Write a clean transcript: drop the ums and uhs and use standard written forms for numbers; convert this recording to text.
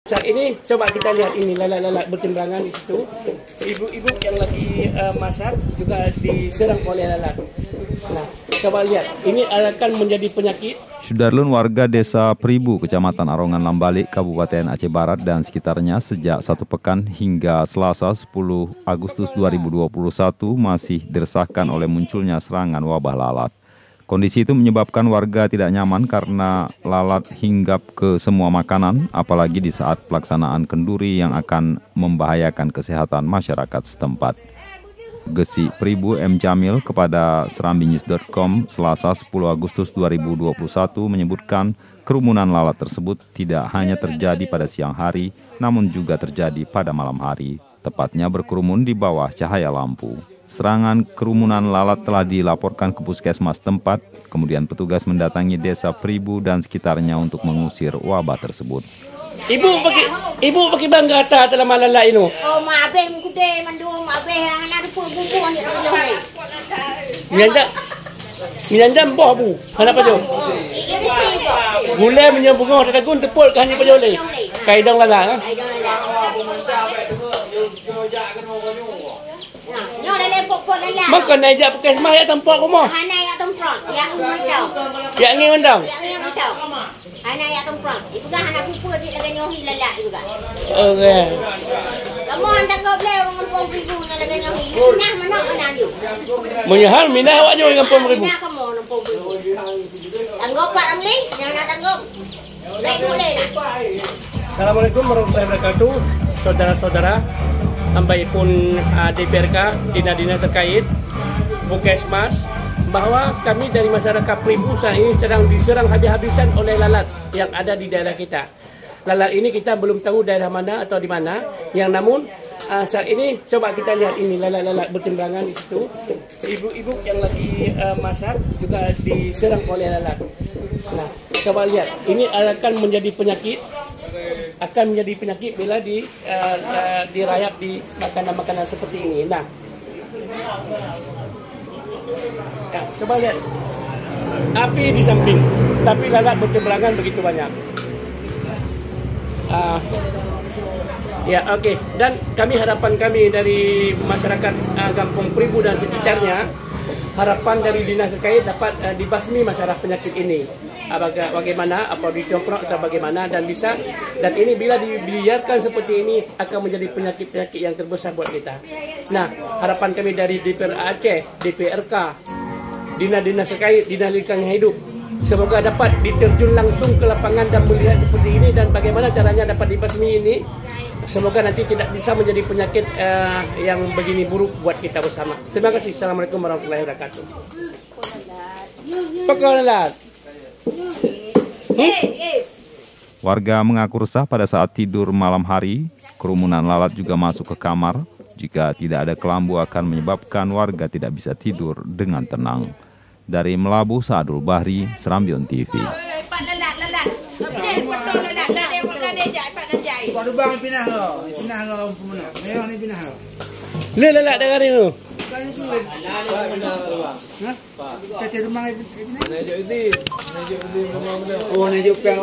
Saat ini coba kita lihat ini lalat-lalat bertimbangan di situ. Ibu-ibu yang lagi masak juga diserang oleh lalat. Nah, coba lihat, ini akan menjadi penyakit. Sudarlun warga desa Pribu, Kecamatan Arongan Lambalik, Kabupaten Aceh Barat dan sekitarnya sejak 1 pekan hingga Selasa 10 Agustus 2021 masih diresahkan oleh munculnya serangan wabah lalat. Kondisi itu menyebabkan warga tidak nyaman karena lalat hinggap ke semua makanan, apalagi di saat pelaksanaan kenduri yang akan membahayakan kesehatan masyarakat setempat. Gesi Pribu M. Jamil kepada serambinews.com Selasa 10 Agustus 2021 menyebutkan kerumunan lalat tersebut tidak hanya terjadi pada siang hari, namun juga terjadi pada malam hari, tepatnya berkerumun di bawah cahaya lampu. Serangan kerumunan lalat telah dilaporkan ke puskesmas tempat, kemudian petugas mendatangi desa Pribu dan sekitarnya untuk mengusir wabah tersebut. Ibu pakai bangga atas dalam lalat ini. Oh, mabe mengkude mandung mabe yang ada pun ni orang ni. Minanda mbah bu. Ana pa jo. Gulai menyambung ada gun tepul kan ni pa jo le. Kaidang lalat. Nyo dah lepok pun lalat. Makan najak pakai semah ya tempat rumah. Hana ya tempat, yang mendau. Ya ni mendau. Yang mendau. Hana ya tempat. Ibu kan hana pupuk je lagi nyohi lalat juga. Okey. Kamu anda kau beli orang Kampung Pribu yang lagi nyohi. Nah mana anak tu? Menyahal minah awak nyohi Kampung Pribu. Nah kamu Kampung Pribu. Tanggap Pak Ramli, yang nak tanggap. Baik boleh nak. Assalamualaikum warahmatullahi wabarakatuh. Saudara-saudara, hamba pun DPRK, dinas-dinas terkait, Puskesmas, bahwa kami dari masyarakat Pribu saat ini sedang diserang habis-habisan oleh lalat yang ada di daerah kita. Lalat ini kita belum tahu daerah mana atau di mana, yang namun saat ini coba kita lihat ini lalat-lalat bertimbangan di situ. Ibu-ibu yang lagi masak juga diserang oleh lalat. Nah, coba lihat, ini akan menjadi penyakit. Akan menjadi penyakit bila dirayap di makanan-makanan seperti ini. Nah, ya, coba lihat, api di samping, tapi lalat bertebarangan begitu banyak. Ya, okey. Dan harapan kami dari masyarakat Kampung Pribu dan sekitarnya, harapan dari dinas terkait dapat dibasmi masalah penyakit ini. Bagaimana, apa dicomprok atau bagaimana, dan bisa, dan ini bila dibiarkan seperti ini akan menjadi penyakit-penyakit yang terbesar buat kita. Nah, harapan kami dari DPR Aceh, DPRK, dinas-dinas terkait, dinas lingkungan hidup, semoga dapat diterjun langsung ke lapangan dan melihat seperti ini dan bagaimana caranya dapat dibasmi ini. Semoga nanti tidak bisa menjadi penyakit yang begini buruk buat kita bersama. Terima kasih. Assalamualaikum warahmatullahi wabarakatuh. Pekolalat. Warga mengaku resah pada saat tidur malam hari. Kerumunan lalat juga masuk ke kamar. Jika tidak ada kelambu akan menyebabkan warga tidak bisa tidur dengan tenang. Dari Melabu, Saadul Bahri, Serambion TV. Lalat dengar ini. Oh, nejuk peng